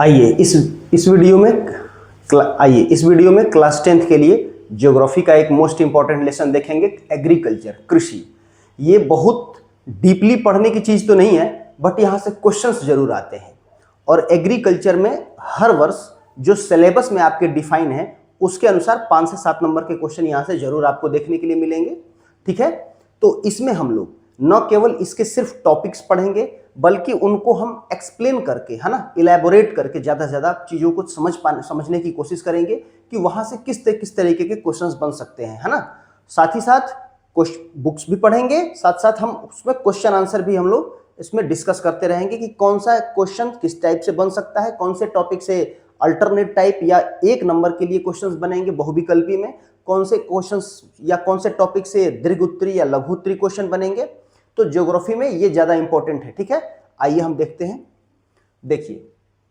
आइए इस वीडियो में क्लास 10th के लिए ज्योग्राफी का एक मोस्ट इंपॉर्टेंट लेसन देखेंगे, एग्रीकल्चर, कृषि। ये बहुत डीपली पढ़ने की चीज़ तो नहीं है, बट यहाँ से क्वेश्चंस जरूर आते हैं। और एग्रीकल्चर में हर वर्ष जो सिलेबस में आपके डिफाइन है उसके अनुसार 5 से 7 नंबर के क्वेश्चन यहाँ से जरूर आपको देखने के लिए मिलेंगे। ठीक है, तो इसमें हम लोग न केवल इसके सिर्फ टॉपिक्स पढ़ेंगे बल्कि उनको हम एक्सप्लेन करके, है ना, इलेबोरेट करके ज़्यादा से ज़्यादा चीज़ों को समझने की कोशिश करेंगे कि वहाँ से किस तरीके के क्वेश्चंस बन सकते हैं, है ना। साथ ही साथ बुक्स भी पढ़ेंगे, साथ साथ हम उसमें क्वेश्चन आंसर भी हम लोग इसमें डिस्कस करते रहेंगे कि कौन सा क्वेश्चन किस टाइप से बन सकता है, कौन से टॉपिक से अल्टरनेट टाइप या एक नंबर के लिए क्वेश्चंस बनेंगे बहुविकल्पी में, कौन से क्वेश्चंस या कौन से टॉपिक से दीर्घ उत्तरी या लघु उत्तरी क्वेश्चन बनेंगे। तो ज्योग्राफी में ये ज्यादा इंपॉर्टेंट है। ठीक है, आइए हम देखते हैं। देखिए,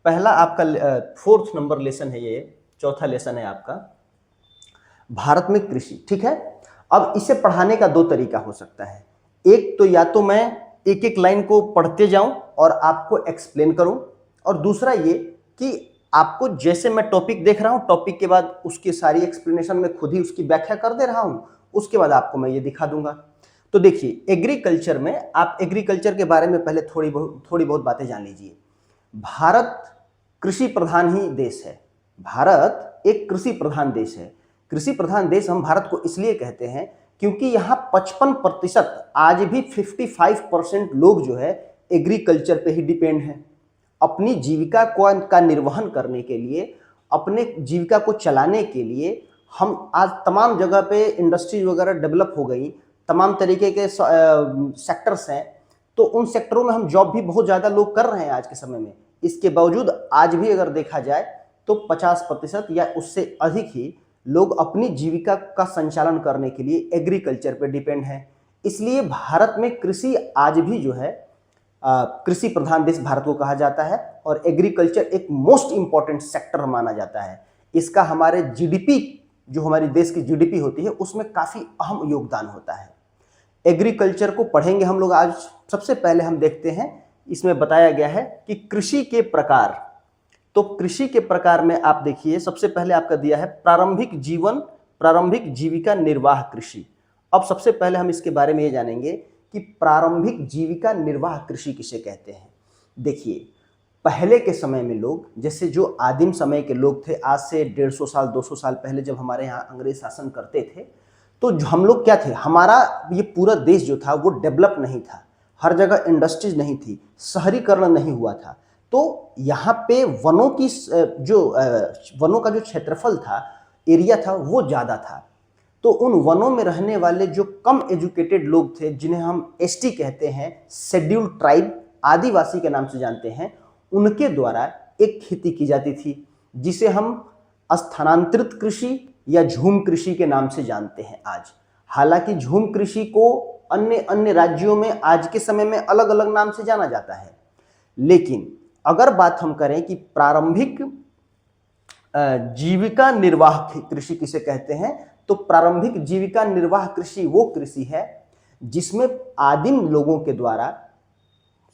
पहला आपका 4th नंबर लेसन है, ये चौथा लेसन है आपका, भारत में कृषि। ठीक है, अब इसे पढ़ाने का 2 तरीका हो सकता है। एक तो या तो मैं एक एक लाइन को पढ़ते जाऊं और आपको एक्सप्लेन करूं, और दूसरा ये कि आपको जैसे मैं टॉपिक देख रहा हूं, टॉपिक के बाद उसकी सारी एक्सप्लेनेशन में खुद ही उसकी व्याख्या कर दे रहा हूं, उसके बाद आपको मैं ये दिखा दूंगा। तो देखिए, एग्रीकल्चर में आप एग्रीकल्चर के बारे में पहले थोड़ी बहुत बातें जान लीजिए। भारत कृषि प्रधान ही देश है। भारत एक कृषि प्रधान देश है। कृषि प्रधान देश हम भारत को इसलिए कहते हैं क्योंकि यहाँ 55%, आज भी 55% लोग जो है एग्रीकल्चर पे ही डिपेंड हैं। अपनी जीविका का निर्वहन करने के लिए, अपने जीविका को चलाने के लिए हम आज तमाम जगह पे इंडस्ट्रीज वगैरह डेवलप हो गई, तमाम तरीके के सेक्टर्स हैं, तो उन सेक्टरों में हम जॉब भी बहुत ज़्यादा लोग कर रहे हैं आज के समय में। इसके बावजूद आज भी अगर देखा जाए तो 50% या उससे अधिक ही लोग अपनी जीविका का संचालन करने के लिए एग्रीकल्चर पर डिपेंड हैं। इसलिए भारत में कृषि आज भी जो है कृषि प्रधान देश भारत को कहा जाता है, और एग्रीकल्चर एक मोस्ट इंपॉर्टेंट सेक्टर माना जाता है। इसका हमारे जीडीपी, जो हमारी देश की जीडीपी होती है, उसमें काफ़ी अहम योगदान होता है। एग्रीकल्चर को पढ़ेंगे हम लोग आज। सबसे पहले हम देखते हैं, इसमें बताया गया है कि कृषि के प्रकार। तो कृषि के प्रकार में आप देखिए, सबसे पहले आपका दिया है प्रारंभिक जीविका निर्वाह कृषि। अब सबसे पहले हम इसके बारे में ये जानेंगे कि प्रारंभिक जीविका निर्वाह कृषि किसे कहते हैं। देखिए, पहले के समय में लोग, जैसे जो आदिम समय के लोग थे, आज से 150 साल 200 साल पहले जब हमारे यहाँ अंग्रेज शासन करते थे, तो हम लोग क्या थे, हमारा ये पूरा देश जो था वो डेवलप नहीं था, हर जगह इंडस्ट्रीज नहीं थी, शहरीकरण नहीं हुआ था। तो यहाँ पे वनों का जो क्षेत्रफल था, एरिया था, वो ज़्यादा था। तो उन वनों में रहने वाले जो कम एजुकेटेड लोग थे, जिन्हें हम एसटी कहते हैं, शेड्यूल्ड ट्राइब, आदिवासी के नाम से जानते हैं, उनके द्वारा एक खेती की जाती थी जिसे हम स्थानांतरित कृषि या झूम कृषि के नाम से जानते हैं आज। हालांकि झूम कृषि को अन्य राज्यों में आज के समय में अलग अलग नाम से जाना जाता है, लेकिन अगर बात हम करें कि प्रारंभिक जीविका निर्वाह कृषि किसे कहते हैं, तो प्रारंभिक जीविका निर्वाह कृषि वो कृषि है जिसमें आदिम लोगों के द्वारा,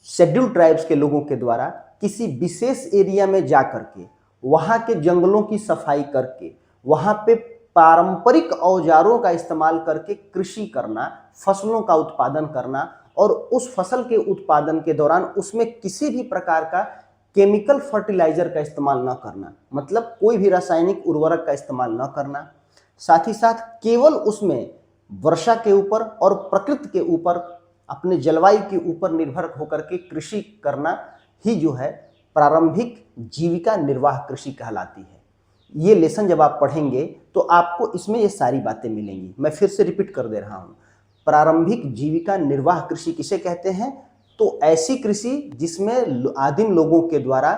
शेड्यूल्ड ट्राइब्स के लोगों के द्वारा किसी विशेष एरिया में जा करके वहाँ के जंगलों की सफाई करके, वहाँ पे पारंपरिक औजारों का इस्तेमाल करके कृषि करना, फसलों का उत्पादन करना, और उस फसल के उत्पादन के दौरान उसमें किसी भी प्रकार का केमिकल फर्टिलाइजर का इस्तेमाल न करना, मतलब कोई भी रासायनिक उर्वरक का इस्तेमाल न करना। साथ ही साथ केवल उसमें वर्षा के ऊपर और प्रकृति के ऊपर, अपने जलवायु के ऊपर निर्भर होकर के कृषि करना ही जो है प्रारंभिक जीविका निर्वाह कृषि कहलाती है। ये लेसन जब आप पढ़ेंगे तो आपको इसमें ये सारी बातें मिलेंगी। मैं फिर से रिपीट कर दे रहा हूँ, प्रारंभिक जीविका निर्वाह कृषि किसे कहते हैं, तो ऐसी कृषि जिसमें आदिम लोगों के द्वारा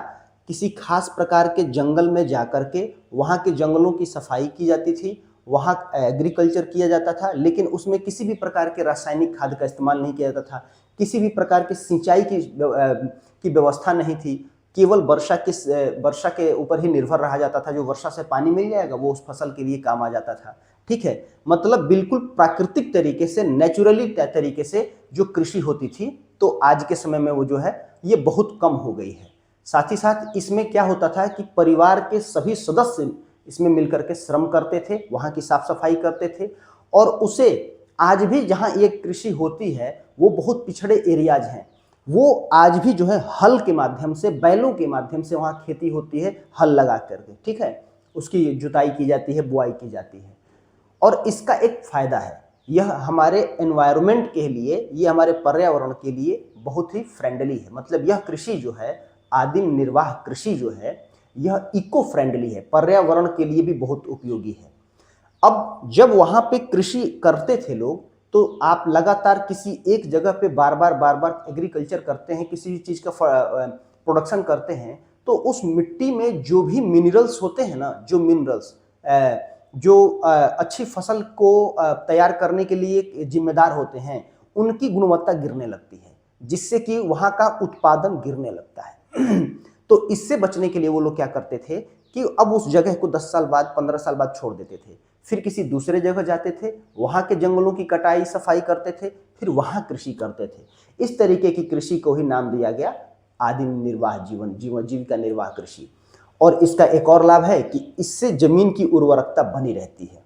किसी खास प्रकार के जंगल में जाकर के वहाँ के जंगलों की सफाई की जाती थी, वहाँ एग्रीकल्चर किया जाता था, लेकिन उसमें किसी भी प्रकार के रासायनिक खाद का इस्तेमाल नहीं किया जाता था, किसी भी प्रकार की सिंचाई की व्यवस्था नहीं थी, केवल वर्षा के ऊपर ही निर्भर रहा जाता था। जो वर्षा से पानी मिल जाएगा वो उस फसल के लिए काम आ जाता था। ठीक है, मतलब बिल्कुल प्राकृतिक तरीके से, नेचुरली तरीके से जो कृषि होती थी, तो आज के समय में वो जो है ये बहुत कम हो गई है। साथ ही साथ इसमें क्या होता था कि परिवार के सभी सदस्य इसमें मिलकर के श्रम करते थे, वहाँ की साफ सफाई करते थे, और उसे आज भी जहाँ ये कृषि होती है वो बहुत पिछड़े एरियाज हैं, वो आज भी जो है हल के माध्यम से, बैलों के माध्यम से वहाँ खेती होती है, हल लगा करके, ठीक है, उसकी जुताई की जाती है, बुआई की जाती है। और इसका एक फायदा है, यह हमारे एनवायरनमेंट के लिए, ये हमारे पर्यावरण के लिए बहुत ही फ्रेंडली है। मतलब यह कृषि जो है, आदिम निर्वाह कृषि जो है, यह इको फ्रेंडली है, पर्यावरण के लिए भी बहुत उपयोगी है। अब जब वहां पे कृषि करते थे लोग, तो आप लगातार किसी एक जगह पे बार बार एग्रीकल्चर करते हैं, किसी भी चीज का प्रोडक्शन करते हैं, तो उस मिट्टी में जो भी मिनरल्स होते हैं ना, जो मिनरल्स जो अच्छी फसल को तैयार करने के लिए जिम्मेदार होते हैं, उनकी गुणवत्ता गिरने लगती है, जिससे कि वहां का उत्पादन गिरने लगता है। तो इससे बचने के लिए वो लोग क्या करते थे कि अब उस जगह को 10 साल बाद, 15 साल बाद छोड़ देते थे, फिर किसी दूसरे जगह जाते थे, वहां के जंगलों की कटाई सफाई करते थे, फिर वहां कृषि करते थे। इस तरीके की कृषि को ही नाम दिया गया आदिम निर्वाह जीविका निर्वाह कृषि। और इसका एक और लाभ है कि इससे जमीन की उर्वरकता बनी रहती है,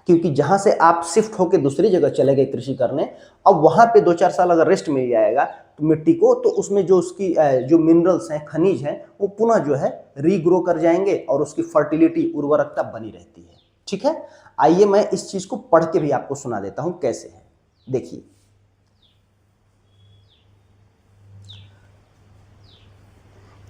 क्योंकि जहां से आप शिफ्ट होकर दूसरी जगह चले गए कृषि करने, अब वहां पे 2-4 साल अगर रेस्ट मिल जाएगा तो मिट्टी को, तो उसमें जो उसकी जो मिनरल्स हैं, खनिज हैं, वो पुनः जो है रीग्रो कर जाएंगे और उसकी फर्टिलिटी, उर्वरकता बनी रहती है। ठीक है, आइए मैं इस चीज को पढ़ के भी आपको सुना देता हूं कैसे है। देखिए,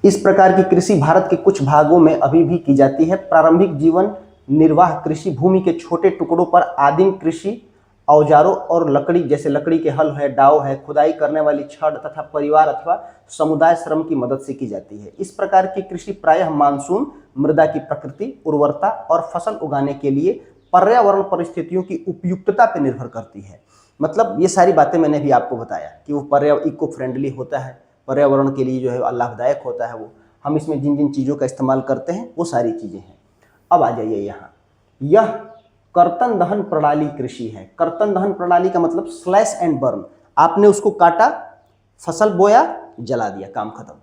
इस प्रकार की कृषि भारत के कुछ भागों में अभी भी की जाती है। प्रारंभिक जीवन निर्वाह कृषि भूमि के छोटे टुकड़ों पर आदिम कृषि औजारों और लकड़ी, जैसे लकड़ी के हल है, डाव है, खुदाई करने वाली छड़ तथा परिवार अथवा समुदाय श्रम की मदद से की जाती है। इस प्रकार की कृषि प्रायः मानसून, मृदा की प्रकृति, उर्वरता और फसल उगाने के लिए पर्यावरण परिस्थितियों की उपयुक्तता पर निर्भर करती है। मतलब ये सारी बातें मैंने भी आपको बताया कि वो पर्यावरण इको फ्रेंडली होता है, पर्यावरण के लिए जो है लाभदायक होता है, वो हम इसमें जिन जिन चीज़ों का इस्तेमाल करते हैं वो सारी चीज़ें हैं। अब आ जाइए यहाँ, यह कर्तन दहन प्रणाली कृषि है। कर्तन दहन प्रणाली का मतलब स्लैश एंड बर्न, आपने उसको काटा, फसल बोया, जला दिया, काम खत्म।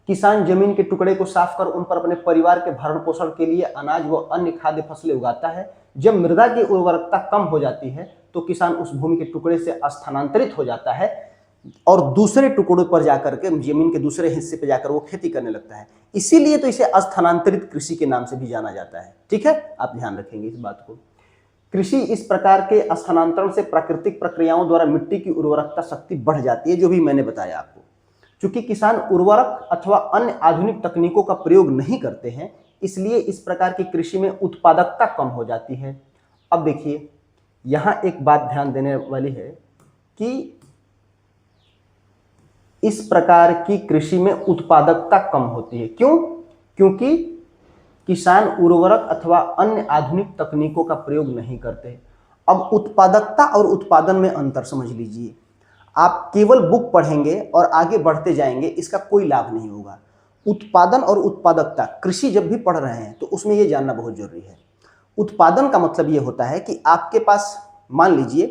किसान जमीन के टुकड़े को साफ कर उन पर अपने परिवार के भरण पोषण के लिए अनाज व अन्य खाद्य फसलें उगाता है। जब मृदा की उर्वरकता कम हो जाती है तो किसान उस भूमि के टुकड़े से स्थानांतरित हो जाता है और दूसरे टुकड़ों पर जाकर के, जमीन के दूसरे हिस्से पर जाकर वो खेती करने लगता है। इसीलिए तो इसे स्थानांतरित कृषि के नाम से भी जाना जाता है। ठीक है, आप ध्यान रखेंगे इस बात को। कृषि इस प्रकार के स्थानांतरण से प्राकृतिक प्रक्रियाओं द्वारा मिट्टी की उर्वरकता शक्ति बढ़ जाती है, जो भी मैंने बताया आपको। चूंकि किसान उर्वरक अथवा अन्य आधुनिक तकनीकों का प्रयोग नहीं करते हैं, इसलिए इस प्रकार की कृषि में उत्पादकता कम हो जाती है। अब देखिए, यहां एक बात ध्यान देने वाली है कि इस प्रकार की कृषि में उत्पादकता कम होती है। क्यों? क्योंकि किसान उर्वरक अथवा अन्य आधुनिक तकनीकों का प्रयोग नहीं करते। अब उत्पादकता और उत्पादन में अंतर समझ लीजिए। आप केवल बुक पढ़ेंगे और आगे बढ़ते जाएंगे, इसका कोई लाभ नहीं होगा। उत्पादन और उत्पादकता, कृषि जब भी पढ़ रहे हैं तो उसमें यह जानना बहुत जरूरी है। उत्पादन का मतलब यह होता है कि आपके पास, मान लीजिए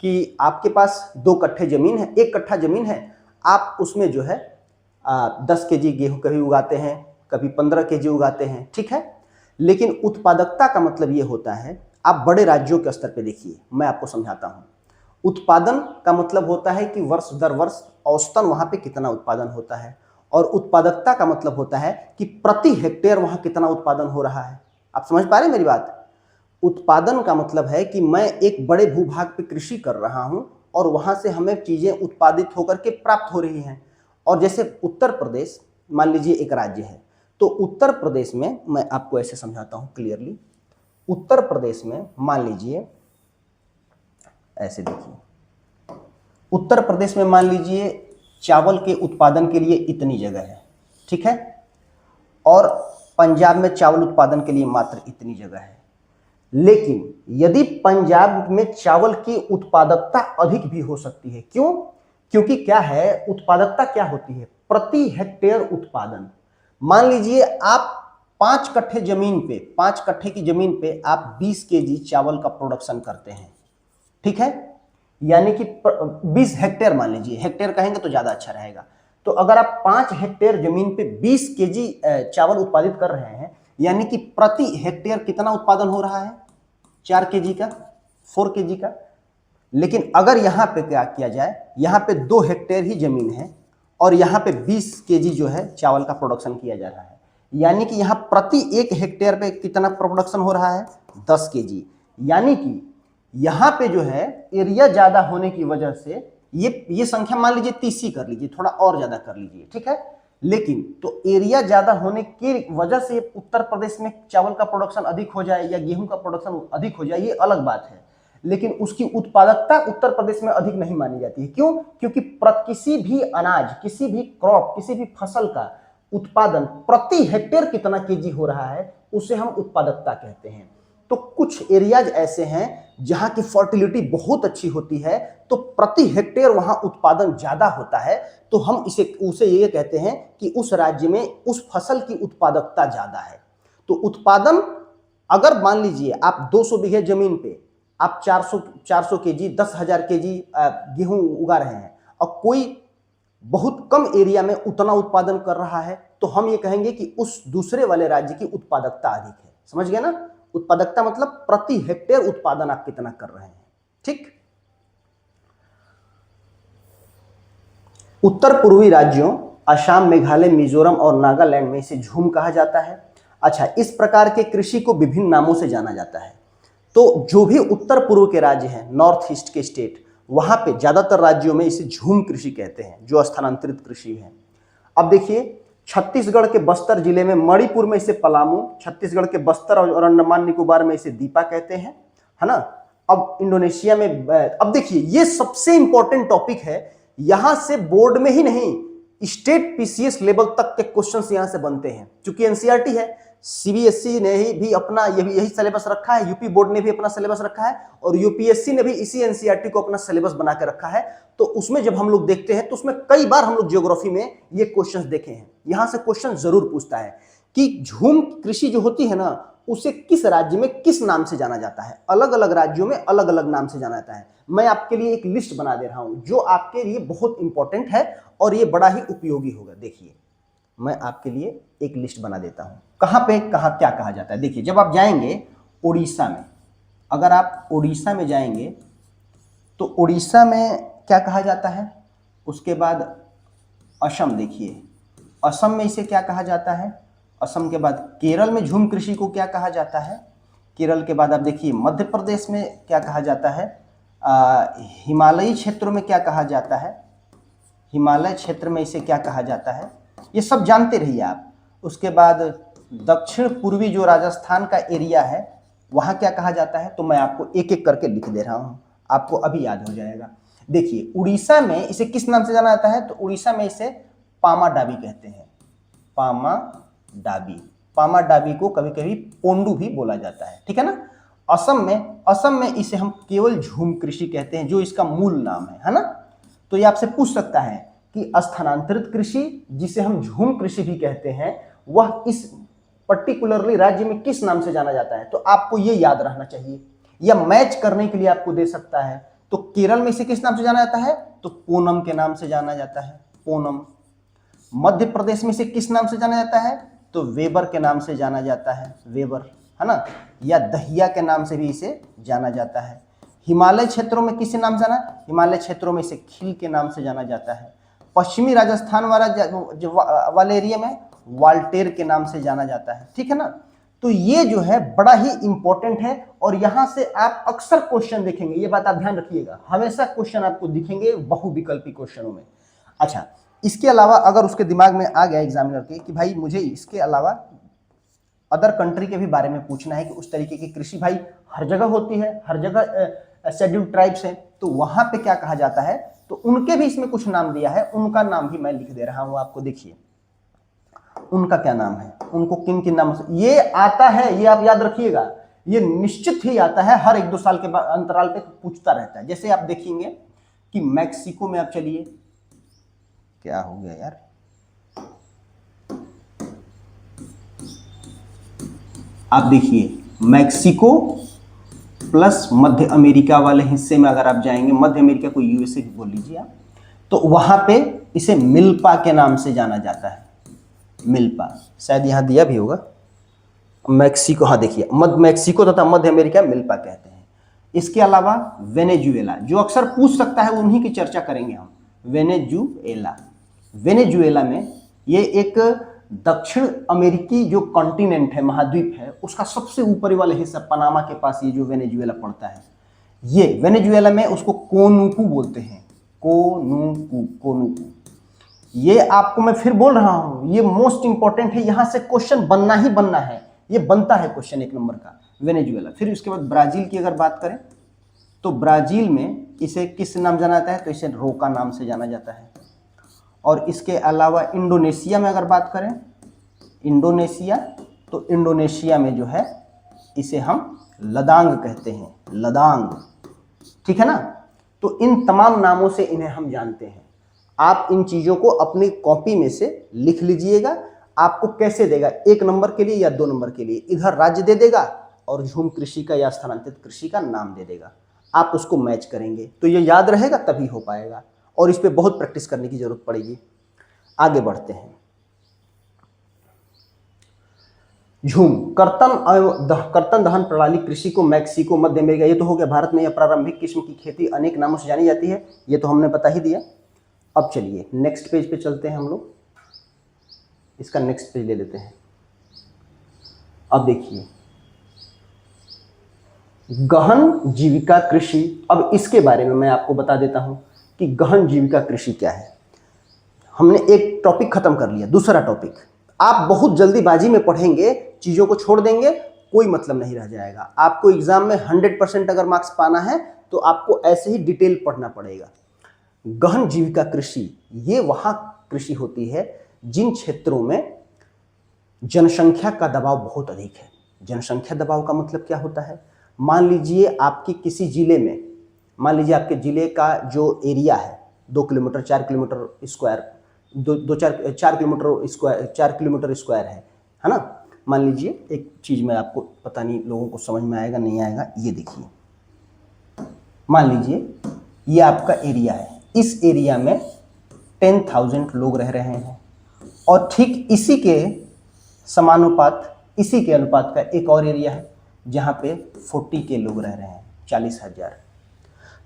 कि आपके पास 2 कट्ठे जमीन है, 1 कट्ठा जमीन है, आप उसमें जो है 10 केजी गेहूं कभी उगाते हैं, कभी 15 केजी उगाते हैं, ठीक है। लेकिन उत्पादकता का मतलब ये होता है, आप बड़े राज्यों के स्तर पे देखिए, मैं आपको समझाता हूं। उत्पादन का मतलब होता है कि वर्ष दर वर्ष औसतन वहां पे कितना उत्पादन होता है, और उत्पादकता का मतलब होता है कि प्रति हेक्टेयर वहां कितना उत्पादन हो रहा है। आप समझ पा रहे हैं मेरी बात? उत्पादन का मतलब है कि मैं एक बड़े भूभाग पे कृषि कर रहा हूं और वहां से हमें चीजें उत्पादित होकर के प्राप्त हो रही हैं। और जैसे उत्तर प्रदेश मान लीजिए एक राज्य है, तो उत्तर प्रदेश में, मैं आपको ऐसे समझाता हूं क्लियरली, उत्तर प्रदेश में मान लीजिए ऐसे, देखिए उत्तर प्रदेश में मान लीजिए चावल के उत्पादन के लिए इतनी जगह है, ठीक है, और पंजाब में चावल उत्पादन के लिए मात्र इतनी जगह है। लेकिन यदि पंजाब में चावल की उत्पादकता अधिक भी हो सकती है। क्यों? क्योंकि क्या है, उत्पादकता क्या होती है, प्रति हेक्टेयर उत्पादन। मान लीजिए आप 5 कट्ठे जमीन पे, 5 कट्ठे की जमीन पे आप 20 केजी चावल का प्रोडक्शन करते हैं, ठीक है, यानी कि 20 हेक्टेयर मान लीजिए, हेक्टेयर कहेंगे तो ज्यादा अच्छा रहेगा। तो तो अगर आप 5 हेक्टेयर जमीन पे 20 केजी चावल उत्पादित कर रहे हैं, यानी कि प्रति हेक्टेयर कितना उत्पादन हो रहा है? 4 केजी का, 4 केजी का। लेकिन अगर यहाँ पे क्या किया जाए, यहाँ पे 2 हेक्टेयर ही जमीन है और यहाँ पे 20 केजी जो है चावल का प्रोडक्शन किया जा रहा है, यानी कि यहाँ प्रति 1 हेक्टेयर पे कितना प्रोडक्शन हो रहा है? 10 केजी। यानी कि यहाँ पे जो है एरिया ज्यादा होने की वजह से ये संख्या मान लीजिए 30 ही कर लीजिए, थोड़ा और ज्यादा कर लीजिए, ठीक है। लेकिन तो एरिया ज्यादा होने की वजह से उत्तर प्रदेश में चावल का प्रोडक्शन अधिक हो जाए या गेहूं का प्रोडक्शन अधिक हो जाए, ये अलग बात है, लेकिन उसकी उत्पादकता उत्तर प्रदेश में अधिक नहीं मानी जाती है। क्यों? क्योंकि किसी भी अनाज, किसी भी क्रॉप, किसी भी फसल का उत्पादन प्रति हेक्टेयर कितना केजी हो रहा है, उसे हम उत्पादकता कहते हैं। तो कुछ एरियाज ऐसे हैं जहां की फर्टिलिटी बहुत अच्छी होती है, तो प्रति हेक्टेयर वहां उत्पादन ज्यादा होता है, तो हम उसे ये कहते हैं कि उस राज्य में उस फसल की उत्पादकता ज्यादा है। तो उत्पादन, अगर मान लीजिए आप 200 बीघे जमीन पे आप 400 केजी, 10,000 केजी गेहूं उगा रहे हैं और कोई बहुत कम एरिया में उतना उत्पादन कर रहा है, तो हम ये कहेंगे कि उस दूसरे वाले राज्य की उत्पादकता अधिक है। समझ गए ना? उत्पादकता मतलब प्रति हेक्टेयर उत्पादन आप कितना कर रहे हैं, ठीक। उत्तर पूर्वी राज्यों असम, मेघालय, मिजोरम और नागालैंड में इसे झूम कहा जाता है। अच्छा, इस प्रकार के कृषि को विभिन्न नामों से जाना जाता है। तो जो भी उत्तर पूर्व के राज्य हैं, नॉर्थ ईस्ट के स्टेट, वहां पे ज्यादातर राज्यों में इसे झूम कृषि कहते हैं, जो स्थानांतरित कृषि है। अब देखिए, छत्तीसगढ़ के बस्तर जिले में, मणिपुर में इसे पलामू, छत्तीसगढ़ के बस्तर और अंडमान निकोबार में इसे दीपा कहते हैं, है ना। अब इंडोनेशिया में, अब देखिए ये सबसे इंपॉर्टेंट टॉपिक है, यहां से बोर्ड में ही नहीं, स्टेट पीसीएस लेवल तक के क्वेश्चंस यहां से बनते हैं। क्योंकि एनसीईआरटी है, सीबीएसई ने ही भी अपना यही सिलेबस रखा है, यूपी बोर्ड ने भी अपना सिलेबस रखा है और यूपीएससी ने भी इसी एनसीईआरटी को अपना सिलेबस बना के रखा है। तो उसमें जब हम लोग देखते हैं तो उसमें कई बार हम लोग ज्योग्राफी में ये क्वेश्चंस देखे हैं। यहां से क्वेश्चन जरूर पूछता है कि झूम कृषि जो होती है ना, उसे किस राज्य में किस नाम से जाना जाता है। अलग अलग राज्यों में अलग अलग नाम से जाना जाता है। मैं आपके लिए एक लिस्ट बना दे रहा हूं जो आपके लिए बहुत इंपॉर्टेंट है और ये बड़ा ही उपयोगी होगा। देखिए, मैं आपके लिए एक लिस्ट बना देता हूं, कहां पे कहां क्या कहा जाता है। देखिए, जब आप जाएंगे उड़ीसा में, अगर आप उड़ीसा में जाएंगे तो उड़ीसा में क्या कहा जाता है। उसके बाद असम, देखिए असम में इसे क्या कहा जाता है। असम के बाद केरल में झूम कृषि को क्या कहा जाता है। केरल के बाद आप देखिए मध्य प्रदेश में क्या कहा जाता है। हिमालयी क्षेत्रों में क्या कहा जाता है, हिमालय क्षेत्र में इसे क्या कहा जाता है, ये सब जानते रहिए आप। उसके बाद दक्षिण पूर्वी जो राजस्थान का एरिया है वहाँ क्या कहा जाता है, तो मैं आपको एक एक करके लिख दे रहा हूँ, आपको अभी याद हो जाएगा। देखिए, उड़ीसा में इसे किस नाम से जाना जाता है, तो उड़ीसा में इसे पामा डाबी कहते हैं। पामा डाबी, पामा डाबी को कभी कभी पोंडू भी बोला जाता है, ठीक है ना। असम में इसे हम केवल झूम कृषि कहते हैं, जो इसका मूल नाम है ना। तो ये आपसे पूछ सकता है कि स्थानांतरित कृषि, जिसे हम झूम कृषि भी कहते हैं, वह इस पर्टिकुलरली राज्य में किस नाम से जाना जाता है। तो आपको ये याद रहना चाहिए, या मैच करने के लिए आपको दे सकता है। तो केरल में इसे किस नाम से जाना जाता है, तो पूनम के नाम से जाना जाता है, पूनम। मध्य प्रदेश में इसे किस नाम से जाना जाता है, तो वेबर के नाम से जाना जाता है, वेबर, है ना, या दहिया के नाम से भी इसे जाना जाता है। हिमालय क्षेत्रों में किस नाम से जाना, हिमालय क्षेत्रों में इसे खील के नाम से जाना जाता है। पश्चिमी राजस्थान वाले एरिया में वाल्टेर के नाम से जाना जाता है, ठीक है ना। तो ये जो है बड़ा ही इंपॉर्टेंट है और यहां से आप अक्सर क्वेश्चन देखेंगे, ये बात आप ध्यान रखिएगा, हमेशा क्वेश्चन आपको दिखेंगे बहुविकल्पी क्वेश्चनों में। अच्छा, इसके अलावा अगर उसके दिमाग में आ गया एग्जामिनर के कि भाई मुझे इसके अलावा अदर कंट्री के भी बारे में पूछना है कि उस तरीके की कृषि भाई हर जगह होती है, हर जगह शेड्यूल्ड ट्राइब्स हैं, तो वहां पे क्या कहा जाता है, तो उनके भी इसमें कुछ नाम दिया है, उनका नाम भी मैं लिख दे रहा हूं आपको। देखिए उनका क्या नाम है, उनको किन किन नामों से ये आता है, ये आप याद रखिएगा, ये निश्चित ही आता है, हर 1-2 साल के अंतराल पे पूछता रहता है। जैसे आप देखेंगे कि मैक्सिको में आप चलिए, क्या हो गया यार, आप देखिए मैक्सिको प्लस मध्य अमेरिका वाले हिस्से में अगर आप जाएंगे, मध्य अमेरिका को यूएसए भी बोल लीजिए आप, तो वहां पे इसे मिल्पा के नाम से जाना जाता है। मिल्पा शायद यहां दिया भी होगा। मैक्सिको, हाँ देखिए, मध्य मेक्सिको तथा मध्य अमेरिका मिल्पा कहते हैं। इसके अलावा वेनेजुएला, जो अक्सर पूछ सकता है, उन्हीं की चर्चा करेंगे हम। वेनेजुएला, वेनेजुएला में ये एक दक्षिण अमेरिकी जो कॉन्टिनेंट है, महाद्वीप है, उसका सबसे ऊपरी वाला हिस्सा पनामा के पास ये जो वेनेजुएला पड़ता है, ये वेनेजुएला में उसको कोनुकू बोलते हैं। कोनुकू, कोनुकू। ये आपको मैं फिर बोल रहा हूं, ये मोस्ट इंपॉर्टेंट है, यहां से क्वेश्चन बनना ही बनना है, ये बनता है क्वेश्चन 1 नंबर का, वेनेजुएला। फिर उसके बाद ब्राजील की अगर बात करें तो ब्राजील में इसे किस नाम जाना जाता है, तो इसे रोका नाम से जाना जाता है। और इसके अलावा इंडोनेशिया में अगर बात करें, इंडोनेशिया, तो इंडोनेशिया में जो है इसे हम लदांग कहते हैं, लदांग, ठीक है ना। तो इन तमाम नामों से इन्हें हम जानते हैं। आप इन चीजों को अपनी कॉपी में से लिख लीजिएगा। आपको कैसे देगा, 1 नंबर के लिए या 2 नंबर के लिए, इधर राज्य दे देगा और झूम कृषि का या स्थानांतरित कृषि का नाम दे देगा। आप उसको मैच करेंगे तो ये याद रहेगा, तभी हो पाएगा, और इस पे बहुत प्रैक्टिस करने की जरूरत पड़ेगी। आगे बढ़ते हैं। झूम, कर्तन दहन प्रणाली कृषि को मैक्सिको, मध्य अमेरिका, ये तो हो गया। भारत में यह प्रारंभिक किस्म की खेती अनेक नामों से जानी जाती है, ये तो हमने बता ही दिया। अब चलिए नेक्स्ट पेज पे चलते हैं हम लोग, इसका नेक्स्ट पेज ले लेते हैं। अब देखिए, गहन जीविका कृषि। अब इसके बारे में मैं आपको बता देता हूं कि गहन जीविका कृषि क्या है। हमने एक टॉपिक खत्म कर लिया, दूसरा टॉपिक आप बहुत जल्दीबाजी में पढ़ेंगे, चीजों को छोड़ देंगे, कोई मतलब नहीं रह जाएगा। आपको एग्जाम में 100% अगर मार्क्स पाना है तो आपको ऐसे ही डिटेल पढ़ना पड़ेगा। गहन जीविका कृषि, ये वहां कृषि होती है जिन क्षेत्रों में जनसंख्या का दबाव बहुत अधिक है। जनसंख्या दबाव का मतलब क्या होता है, मान लीजिए आपकी किसी जिले में, मान लीजिए आपके जिले का जो एरिया है 2 kilometre 4 kilometre square, 4 kilometre square, 4 kilometre square है ना। मान लीजिए एक चीज में आपको, पता नहीं लोगों को समझ में आएगा नहीं आएगा, ये देखिए, मान लीजिए ये आपका एरिया है, इस एरिया में 10,000 लोग रह रहे हैं, और ठीक इसी के समानुपात, इसी के अनुपात का एक और एरिया है जहां पे 40 के लोग रह रहे हैं, 40,000।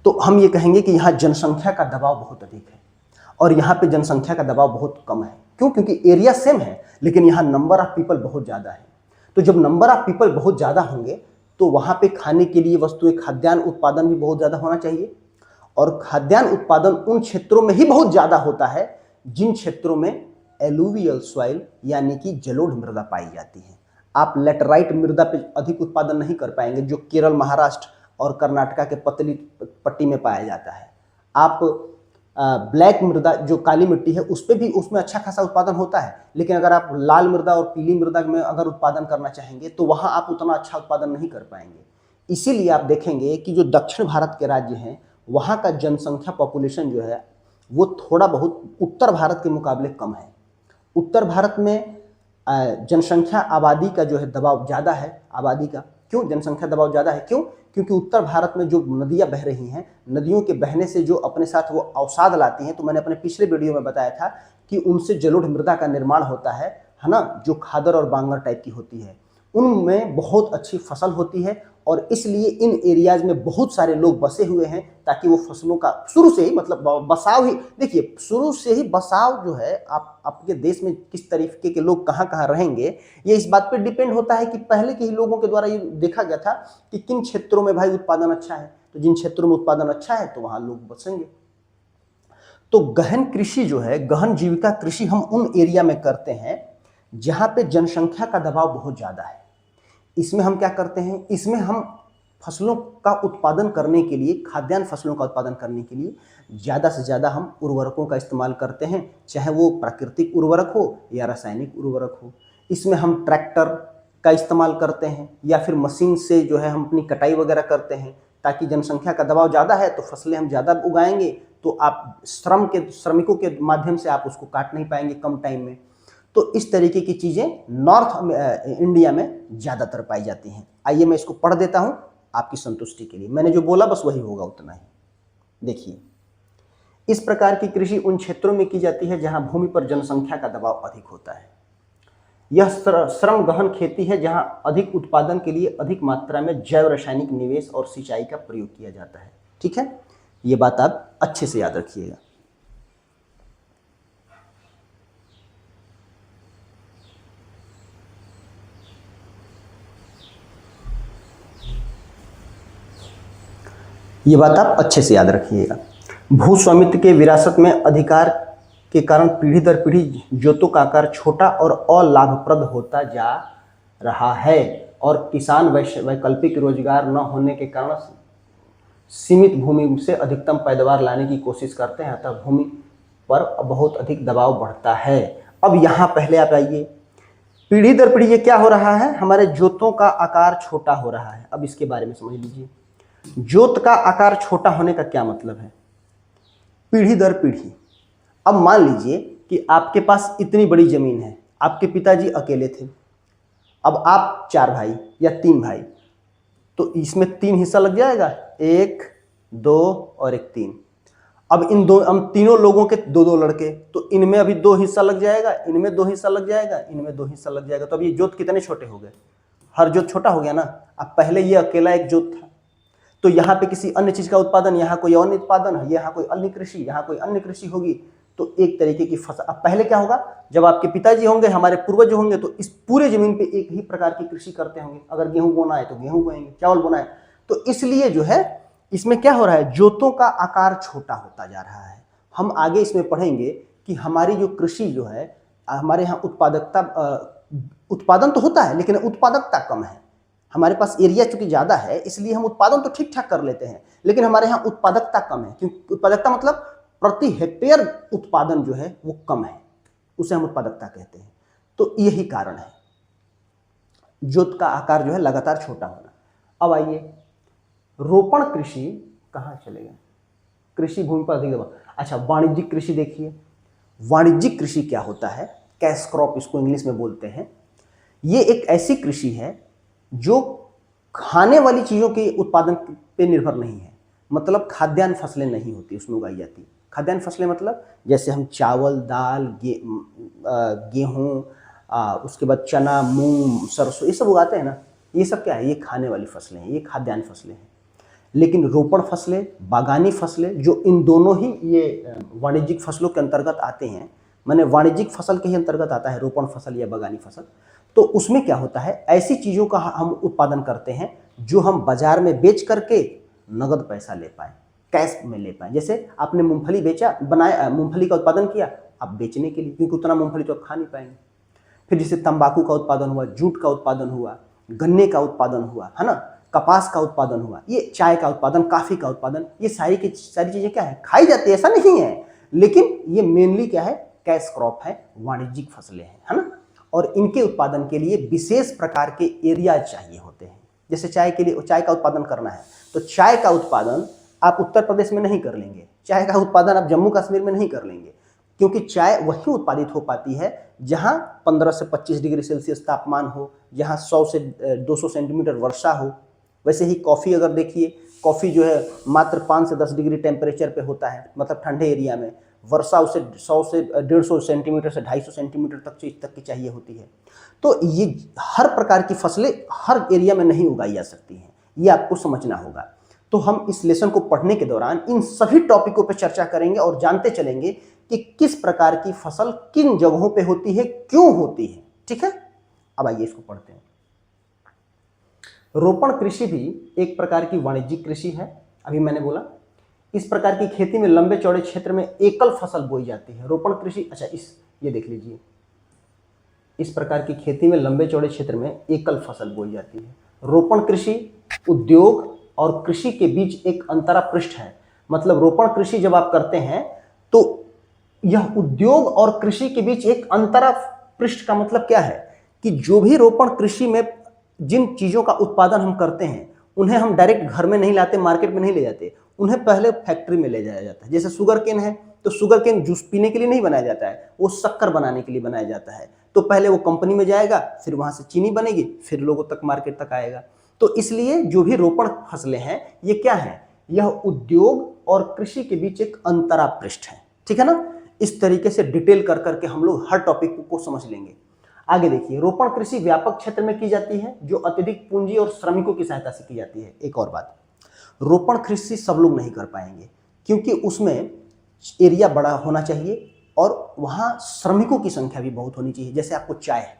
तो हम ये कहेंगे कि यहाँ जनसंख्या का दबाव बहुत अधिक है और यहाँ पे जनसंख्या का दबाव बहुत कम है। क्यों? क्योंकि एरिया सेम है लेकिन यहाँ नंबर ऑफ पीपल बहुत ज़्यादा है। तो जब नंबर ऑफ पीपल बहुत ज़्यादा होंगे तो वहाँ पे खाने के लिए वस्तुएं, खाद्यान्न उत्पादन भी बहुत ज़्यादा होना चाहिए, और खाद्यान्न उत्पादन उन क्षेत्रों में ही बहुत ज़्यादा होता है जिन क्षेत्रों में एलुवियल सॉइल यानी कि जलोढ़ मृदा पाई जाती है। आप लेटराइट मृदा पे अधिक उत्पादन नहीं कर पाएंगे जो केरल, महाराष्ट्र और कर्नाटका के पतली पट्टी में पाया जाता है। आप ब्लैक मृदा, जो काली मिट्टी है, उस पर भी, उसमें अच्छा खासा उत्पादन होता है, लेकिन अगर आप लाल मृदा और पीली मृदा में अगर उत्पादन करना चाहेंगे तो वहाँ आप उतना अच्छा उत्पादन नहीं कर पाएंगे। इसीलिए आप देखेंगे कि जो दक्षिण भारत के राज्य हैं वहाँ का जनसंख्या पॉपुलेशन जो है वो थोड़ा बहुत उत्तर भारत के मुकाबले कम है। उत्तर भारत में जनसंख्या आबादी का जो है दबाव ज़्यादा है, आबादी का। क्यों जनसंख्या दबाव ज़्यादा है? क्यों? क्योंकि उत्तर भारत में जो नदियाँ बह रही हैं, नदियों के बहने से जो अपने साथ वो अवसाद लाती हैं, तो मैंने अपने पिछले वीडियो में बताया था कि उनसे जलोढ़ मृदा का निर्माण होता है ना, जो खादर और बांगर टाइप की होती है, उनमें बहुत अच्छी फसल होती है, और इसलिए इन एरियाज में बहुत सारे लोग बसे हुए हैं ताकि वो फसलों का शुरू से ही, मतलब बसाव ही, देखिए शुरू से ही बसाव जो है, आप आपके देश में किस तरीके के लोग कहाँ कहाँ रहेंगे, ये इस बात पर डिपेंड होता है कि पहले के ही लोगों के द्वारा ये देखा गया था कि किन क्षेत्रों में भाई उत्पादन अच्छा है, तो जिन क्षेत्रों में उत्पादन अच्छा है तो वहाँ लोग बसेंगे। तो गहन कृषि जो है, गहन जीविका कृषि हम उन एरिया में करते हैं जहाँ पे जनसंख्या का दबाव बहुत ज़्यादा है। इसमें हम क्या करते हैं, इसमें हम फसलों का उत्पादन करने के लिए, खाद्यान्न फसलों का उत्पादन करने के लिए ज़्यादा से ज़्यादा हम उर्वरकों का इस्तेमाल करते हैं, चाहे वो प्राकृतिक उर्वरक हो या रासायनिक उर्वरक हो। इसमें हम ट्रैक्टर का इस्तेमाल करते हैं या फिर मशीन से जो है हम अपनी कटाई वगैरह करते हैं, ताकि जनसंख्या का दबाव ज़्यादा है तो फसलें हम ज़्यादा उगाएंगे तो आप श्रमिकों के माध्यम से आप उसको काट नहीं पाएंगे कम टाइम में। तो इस तरीके की चीज़ें नॉर्थ इंडिया में ज़्यादातर पाई जाती हैं। आइए मैं इसको पढ़ देता हूँ आपकी संतुष्टि के लिए, मैंने जो बोला बस वही होगा उतना ही। देखिए, इस प्रकार की कृषि उन क्षेत्रों में की जाती है जहां भूमि पर जनसंख्या का दबाव अधिक होता है। यह श्रम गहन खेती है जहां अधिक उत्पादन के लिए अधिक मात्रा में जैव रासायनिक निवेश और सिंचाई का प्रयोग किया जाता है। ठीक है, ये बात आप अच्छे से याद रखिएगा। ये बात आप अच्छे से याद रखिएगा। भू स्वामित्व के विरासत में अधिकार के कारण पीढ़ी दर पीढ़ी जोतों का आकार छोटा और अलाभप्रद होता जा रहा है और किसान वैकल्पिक रोजगार न होने के कारण सीमित भूमि से अधिकतम पैदावार लाने की कोशिश करते हैं, अतः भूमि पर बहुत अधिक दबाव बढ़ता है। अब यहाँ पहले आप आइए, पीढ़ी दर पीढ़ी ये क्या हो रहा है, हमारे जोतों का आकार छोटा हो रहा है। अब इसके बारे में समझ लीजिए, जोत का आकार छोटा होने का क्या मतलब है, पीढ़ी दर पीढ़ी। अब मान लीजिए कि आपके पास इतनी बड़ी जमीन है, आपके पिताजी अकेले थे, अब आप 4 भाई या 3 भाई, तो इसमें 3 हिस्सा लग जाएगा, 1, 2 और 1 3। अब हम तीनों लोगों के 2-2 लड़के, तो इनमें अभी 2 हिस्सा लग जाएगा, इनमें 2 हिस्सा लग जाएगा, इनमें 2 हिस्सा लग जाएगा। तो अब ये जोत कितने छोटे हो गए, हर जोत छोटा हो गया ना। अब पहले ये अकेला एक जोत था, तो यहाँ पे किसी अन्य चीज का उत्पादन, यहाँ कोई अन्य उत्पादन है, यहाँ कोई अन्य कृषि, यहाँ कोई अन्य कृषि होगी, तो एक तरीके की फसल। अब पहले क्या होगा, जब आपके पिताजी होंगे, हमारे पूर्वज होंगे, तो इस पूरे जमीन पे एक ही प्रकार की कृषि करते होंगे। अगर गेहूं बोना है तो गेहूं बोएंगे, चावल बोना है, तो इसलिए जो है इसमें क्या हो रहा है, जोतों का आकार छोटा होता जा रहा है। हम आगे इसमें पढ़ेंगे कि हमारी जो कृषि जो है, हमारे यहाँ उत्पादन तो होता है लेकिन उत्पादकता कम है। हमारे पास एरिया चूंकि ज़्यादा है इसलिए हम उत्पादन तो ठीक ठाक कर लेते हैं, लेकिन हमारे यहाँ उत्पादकता कम है। क्योंकि उत्पादकता मतलब प्रति हेक्टेयर उत्पादन जो है वो कम है, उसे हम उत्पादकता कहते हैं। तो यही कारण है जोत का आकार जो है लगातार छोटा होना। अब आइए, रोपण कृषि कहाँ चले गए, कृषि भूमि पर अधिक दबाव। अच्छा, वाणिज्यिक कृषि देखिए, वाणिज्यिक कृषि क्या होता है, कैश क्रॉप इसको इंग्लिश में बोलते हैं। ये एक ऐसी कृषि है जो खाने वाली चीज़ों के उत्पादन पे निर्भर नहीं है, मतलब खाद्यान्न फसलें नहीं होती उसमें उगाई जाती। खाद्यान्न फसलें मतलब जैसे हम चावल, दाल, गेहूँ, उसके बाद चना, मूंग, सरसों, ये सब उगाते हैं ना, ये सब क्या है, ये खाने वाली फसलें हैं, ये खाद्यान्न फसलें हैं। लेकिन रोपण फसलें, बागानी फसलें, जो इन दोनों ही ये वाणिज्यिक फसलों के अंतर्गत आते हैं, माने वाणिज्यिक फसल के ही अंतर्गत आता है रोपण फसल या बागानी फसल। तो उसमें क्या होता है, ऐसी चीज़ों का हम उत्पादन करते हैं जो हम बाजार में बेच करके नगद पैसा ले पाए, कैश में ले पाए। जैसे आपने मूंगफली बेचा, बनाया, मूंगफली का उत्पादन किया आप बेचने के लिए, क्योंकि उतना मूंगफली तो आप खा नहीं पाएंगे। फिर जैसे तंबाकू का उत्पादन हुआ, जूट का उत्पादन हुआ, गन्ने का उत्पादन हुआ, है ना, कपास का उत्पादन हुआ, ये चाय का उत्पादन, काफ़ी का उत्पादन, ये सारी की सारी चीज़ें क्या है, खाई जाती है, ऐसा नहीं है, लेकिन ये मेनली क्या है, कैश क्रॉप है, वाणिज्यिक फसलें हैं, है ना। और इनके उत्पादन के लिए विशेष प्रकार के एरिया चाहिए होते हैं। जैसे चाय के लिए, चाय का उत्पादन करना है तो चाय का उत्पादन आप उत्तर प्रदेश में नहीं कर लेंगे, चाय का उत्पादन आप जम्मू कश्मीर में नहीं कर लेंगे, क्योंकि चाय वहीं उत्पादित हो पाती है जहां 15 से 25 डिग्री सेल्सियस तापमान हो, जहां 100 से 200 सेंटीमीटर वर्षा हो। वैसे ही कॉफ़ी अगर देखिए, कॉफ़ी जो है मात्र 5 से 10 डिग्री टेम्परेचर पे होता है, मतलब ठंडे एरिया में। वर्षा उसे 100 से 150 सेंटीमीटर से 250 सेंटीमीटर तक की चाहिए होती है। तो ये हर प्रकार की फसलें हर एरिया में नहीं उगाई जा सकती हैं, ये आपको समझना होगा। तो हम इस लेसन को पढ़ने के दौरान इन सभी टॉपिकों पर चर्चा करेंगे और जानते चलेंगे कि किस प्रकार की फसल किन जगहों पे होती है, क्यों होती है। ठीक है, अब आइए इसको पढ़ते हैं। रोपण कृषि भी एक प्रकार की वाणिज्यिक कृषि है। अभी मैंने बोला इस प्रकार की खेती में लंबे चौड़े क्षेत्र में एकल फसल बोई जाती है। रोपण कृषि, अच्छा ये देख लीजिए, इस प्रकार की खेती में लंबे चौड़े क्षेत्र में एकल फसल बोई जाती है। रोपण कृषि उद्योग और कृषि के बीच एक अंतरा पृष्ठ है। मतलब रोपण कृषि जब आप करते हैं तो यह उद्योग और कृषि के बीच एक अंतरा पृष्ठ का मतलब क्या है कि जो भी रोपण कृषि में जिन चीज़ों का उत्पादन हम करते हैं उन्हें हम डायरेक्ट घर में नहीं लाते, मार्केट में नहीं ले जाते, उन्हें पहले फैक्ट्री में ले जाया जाता है। जैसे शुगर केन है तो शुगर केन जूस पीने के लिए नहीं बनाया जाता है, वो शक्कर बनाने के लिए बनाया जाता है। तो पहले वो कंपनी में जाएगा, फिर वहाँ से चीनी बनेगी, फिर लोगों तक मार्केट तक आएगा। तो इसलिए जो भी रोपण फसलें हैं ये क्या है, यह उद्योग और कृषि के बीच एक अंतरा पृष्ठ है, ठीक है ना। इस तरीके से डिटेल कर करके हम लोग हर टॉपिक को समझ लेंगे। आगे देखिए, रोपण कृषि व्यापक क्षेत्र में की जाती है जो अत्यधिक पूंजी और श्रमिकों की सहायता से की जाती है। एक और बात, रोपण कृषि सब लोग नहीं कर पाएंगे क्योंकि उसमें एरिया बड़ा होना चाहिए और वहाँ श्रमिकों की संख्या भी बहुत होनी चाहिए। जैसे आपको चाय है,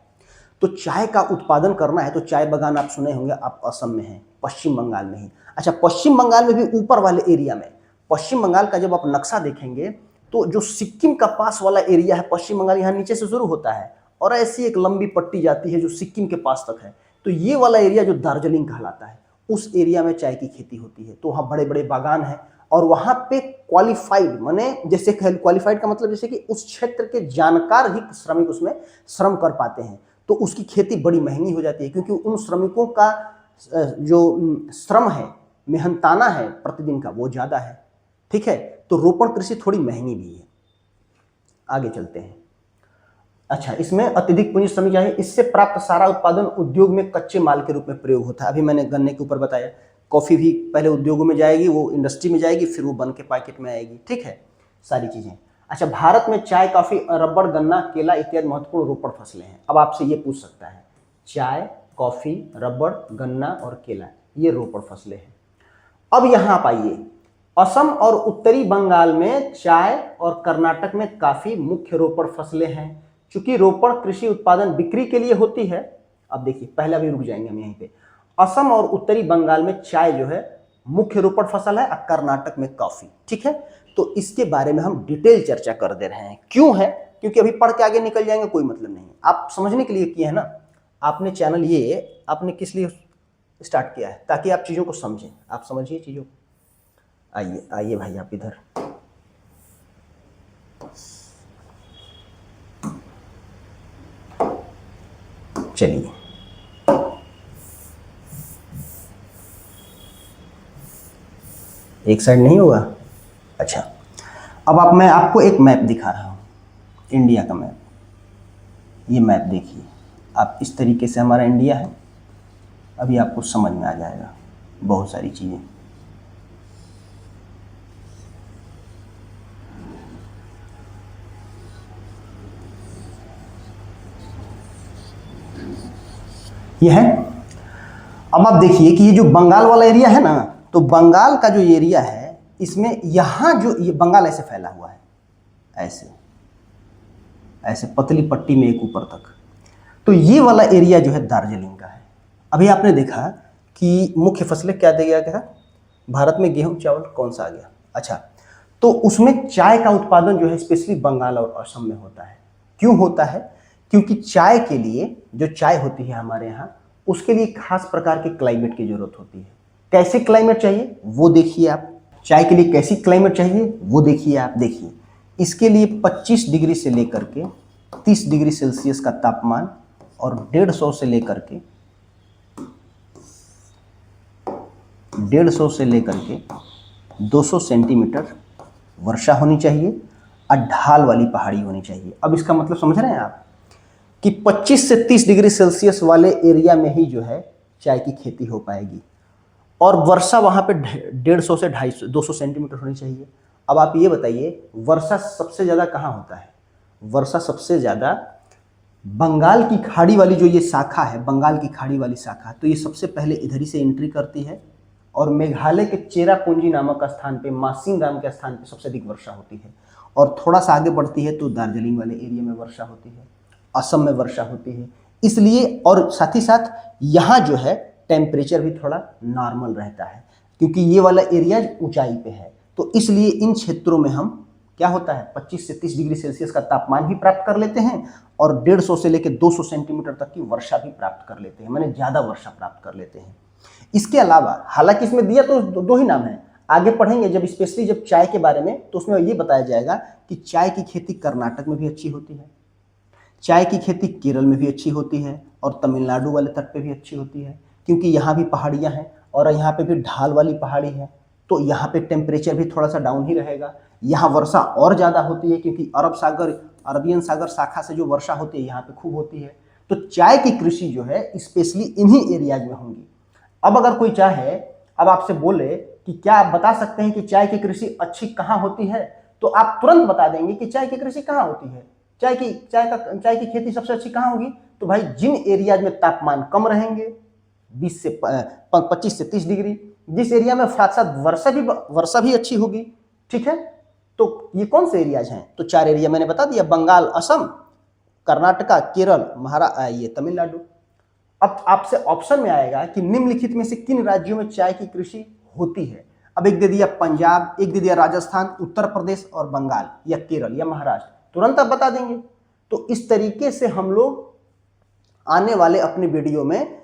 तो चाय का उत्पादन करना है तो चाय बागान आप सुने होंगे, आप असम में हैं, पश्चिम बंगाल में ही। अच्छा, पश्चिम बंगाल में भी ऊपर वाले एरिया में, पश्चिम बंगाल का जब आप नक्शा देखेंगे तो जो सिक्किम का पास वाला एरिया है, पश्चिम बंगाल यहाँ नीचे से शुरू होता है और ऐसी एक लंबी पट्टी जाती है जो सिक्किम के पास तक है। तो ये वाला एरिया जो दार्जिलिंग कहलाता है, उस एरिया में चाय की खेती होती है। तो वहाँ बड़े बड़े बागान हैं और वहाँ पे क्वालिफाइड, माने जैसे क्वालिफाइड का मतलब जैसे कि उस क्षेत्र के जानकार ही श्रमिक उसमें श्रम कर पाते हैं। तो उसकी खेती बड़ी महंगी हो जाती है क्योंकि उन श्रमिकों का जो श्रम है, मेहनताना है प्रतिदिन का, वो ज़्यादा है, ठीक है। तो रोपण कृषि थोड़ी महंगी भी है। आगे चलते हैं। अच्छा, इसमें अत्यधिक पूंजी श्रमिक चाहिए। इससे प्राप्त सारा उत्पादन उद्योग में कच्चे माल के रूप में प्रयोग होता है। अभी मैंने गन्ने के ऊपर बताया, कॉफ़ी भी पहले उद्योगों में जाएगी, वो इंडस्ट्री में जाएगी, फिर वो बन के पैकेट में आएगी, ठीक है, सारी चीज़ें। अच्छा, भारत में चाय, कॉफ़ी, रबड़, गन्ना, केला इत्यादि महत्वपूर्ण रोपण फसलें हैं। अब आपसे ये पूछ सकता है, चाय, कॉफ़ी, रबड़, गन्ना और केला, ये रोपण फसलें हैं। अब यहाँ आप आइए, असम और उत्तरी बंगाल में चाय और कर्नाटक में काफ़ी मुख्य रोपण फसलें हैं। चूंकि रोपण कृषि उत्पादन बिक्री के लिए होती है। अब देखिए, पहला भी रुक जाएंगे हम यहीं पे। असम और उत्तरी बंगाल में चाय जो है मुख्य रोपण फसल है और कर्नाटक में कॉफी, ठीक है। तो इसके बारे में हम डिटेल चर्चा कर दे रहे हैं। क्यों है? क्योंकि अभी पढ़ के आगे निकल जाएंगे, कोई मतलब नहीं, आप समझने के लिए किए हैं ना। आपने चैनल ये आपने किस लिए स्टार्ट किया है? ताकि आप चीज़ों को समझें, आप समझिए चीज़ों को। आइए आइए भाई, आप इधर। चलिए, एक साइड नहीं होगा। अच्छा, अब मैं आपको एक मैप दिखा रहा हूँ, इंडिया का मैप। ये मैप देखिए आप, इस तरीके से हमारा इंडिया है। अभी आपको समझ में आ जाएगा बहुत सारी चीज़ें। ये है। अब आप देखिए कि ये जो बंगाल वाला एरिया है ना, तो बंगाल का जो एरिया है, इसमें यहाँ जो ये बंगाल ऐसे फैला हुआ है, ऐसे ऐसे पतली पट्टी में एक ऊपर तक। तो ये वाला एरिया जो है दार्जिलिंग का है। अभी आपने देखा कि मुख्य फसलें क्या दिया गया, भारत में गेहूं चावल कौन सा आ गया। अच्छा, तो उसमें चाय का उत्पादन जो है स्पेशली बंगाल और असम में होता है। क्यों होता है? क्योंकि चाय के लिए, जो चाय होती है हमारे यहाँ, उसके लिए खास प्रकार के क्लाइमेट की जरूरत होती है। कैसे क्लाइमेट चाहिए वो देखिए आप। चाय के लिए कैसी क्लाइमेट चाहिए वो देखिए आप। देखिए, इसके लिए 25 डिग्री से लेकर के 30 डिग्री सेल्सियस का तापमान और 150 से लेकर के 200 सेंटीमीटर वर्षा होनी चाहिए और ढाल वाली पहाड़ी होनी चाहिए। अब इसका मतलब समझ रहे हैं आप कि 25 से 30 डिग्री सेल्सियस वाले एरिया में ही जो है चाय की खेती हो पाएगी और वर्षा वहाँ पे 150 से 200 सेंटीमीटर होनी चाहिए। अब आप ये बताइए, वर्षा सबसे ज़्यादा कहाँ होता है? वर्षा सबसे ज़्यादा बंगाल की खाड़ी वाली जो ये शाखा है, बंगाल की खाड़ी वाली शाखा, तो ये सबसे पहले इधर ही से एंट्री करती है और मेघालय के चेरापूंजी नामक स्थान पे, मासिंगराम के स्थान पे सबसे अधिक वर्षा होती है। और थोड़ा सा आगे बढ़ती है तो दार्जिलिंग वाले एरिया में वर्षा होती है, असम में वर्षा होती है। इसलिए, और साथ ही साथ यहाँ जो है टेम्परेचर भी थोड़ा नॉर्मल रहता है क्योंकि ये वाला एरिया ऊंचाई पे है। तो इसलिए इन क्षेत्रों में हम क्या होता है, 25 से 30 डिग्री सेल्सियस का तापमान भी प्राप्त कर लेते हैं और 150 से लेकर 200 सेंटीमीटर तक की वर्षा भी प्राप्त कर लेते हैं, माने ज़्यादा वर्षा प्राप्त कर लेते हैं। इसके अलावा, हालांकि इसमें दिया तो दो ही नाम है, आगे पढ़ेंगे जब स्पेशली जब चाय के बारे में, तो उसमें ये बताया जाएगा कि चाय की खेती कर्नाटक में भी अच्छी होती है, चाय की खेती केरल में भी अच्छी होती है और तमिलनाडु वाले तट पे भी अच्छी होती है क्योंकि यहाँ भी पहाड़ियाँ हैं और यहाँ पे भी ढाल वाली पहाड़ी है। तो यहाँ पे टेम्परेचर भी थोड़ा सा डाउन ही रहेगा। यहाँ वर्षा और ज़्यादा होती है क्योंकि अरबियन सागर शाखा से जो वर्षा होती है यहाँ पे खूब होती है। तो चाय की कृषि जो है स्पेशली इन्हीं एरियाज में होंगी। अब अगर कोई चाहे, अब आपसे बोले कि क्या आप बता सकते हैं कि चाय की कृषि अच्छी कहाँ होती है, तो आप तुरंत बता देंगे कि चाय की कृषि कहाँ होती है, चाय की खेती सबसे अच्छी कहाँ होगी। तो भाई जिन एरियाज में तापमान कम रहेंगे 25 से 30 डिग्री, जिस एरिया में साथ साथ वर्षा भी अच्छी होगी, ठीक है। तो ये कौन से एरियाज हैं, तो 4 एरिया मैंने बता दिया, बंगाल, असम, कर्नाटका, केरल, ये तमिलनाडु। अब आपसे ऑप्शन में आएगा कि निम्नलिखित में से किन राज्यों में चाय की कृषि होती है। अब एक दे दिया पंजाब, एक दे दिया राजस्थान, उत्तर प्रदेश और बंगाल या केरल या महाराष्ट्र, तुरंत आप बता देंगे। तो इस तरीके से हम लोग आने वाले अपने वीडियो में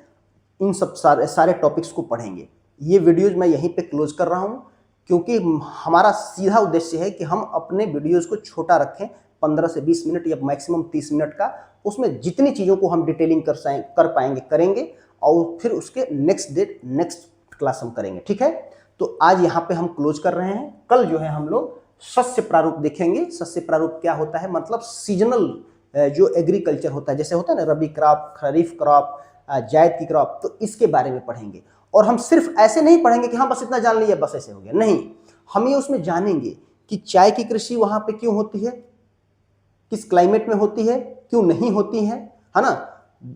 इन सब सारे टॉपिक्स को पढ़ेंगे। ये वीडियोज मैं यहीं पे क्लोज कर रहा हूँ, क्योंकि हमारा सीधा उद्देश्य है कि हम अपने वीडियोज को छोटा रखें, 15 से 20 मिनट या मैक्सिमम 30 मिनट का। उसमें जितनी चीज़ों को हम डिटेलिंग कर पाएंगे करेंगे, और फिर उसके नेक्स्ट क्लास हम करेंगे, ठीक है। तो आज यहाँ पे हम क्लोज कर रहे हैं। कल जो है हम लोग शस्य प्रारूप देखेंगे। शस्य प्रारूप क्या होता है, मतलब सीजनल जो एग्रीकल्चर होता है, जैसे होता है ना रबी क्रॉप, खरीफ क्रॉप, जायद की क्रॉप, तो इसके बारे में पढ़ेंगे। और हम सिर्फ ऐसे नहीं पढ़ेंगे कि हाँ बस इतना जान लिया बस ऐसे हो गया, नहीं, हम ये उसमें जानेंगे कि चाय की कृषि वहां पे क्यों होती है, किस क्लाइमेट में होती है, क्यों नहीं होती है ना।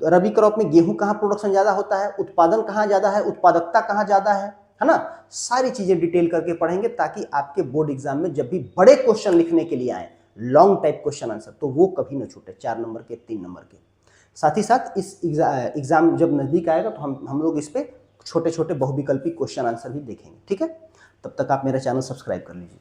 रबी क्रॉप में गेहूं कहाँ प्रोडक्शन ज्यादा होता है, उत्पादन कहाँ ज्यादा है, उत्पादकता कहाँ ज्यादा है ना। सारी चीजें डिटेल करके पढ़ेंगे, ताकि आपके बोर्ड एग्जाम में जब भी बड़े क्वेश्चन लिखने के लिए आए, लॉन्ग टाइप क्वेश्चन आंसर, तो वो कभी ना छूटे, 4 नंबर के, 3 नंबर के। साथ ही साथ इस एग्जाम जब नजदीक आएगा तो हम लोग इस पे छोटे छोटे बहुविकल्पी क्वेश्चन आंसर भी देखेंगे, ठीक है। तब तक आप मेरा चैनल सब्सक्राइब कर लीजिए।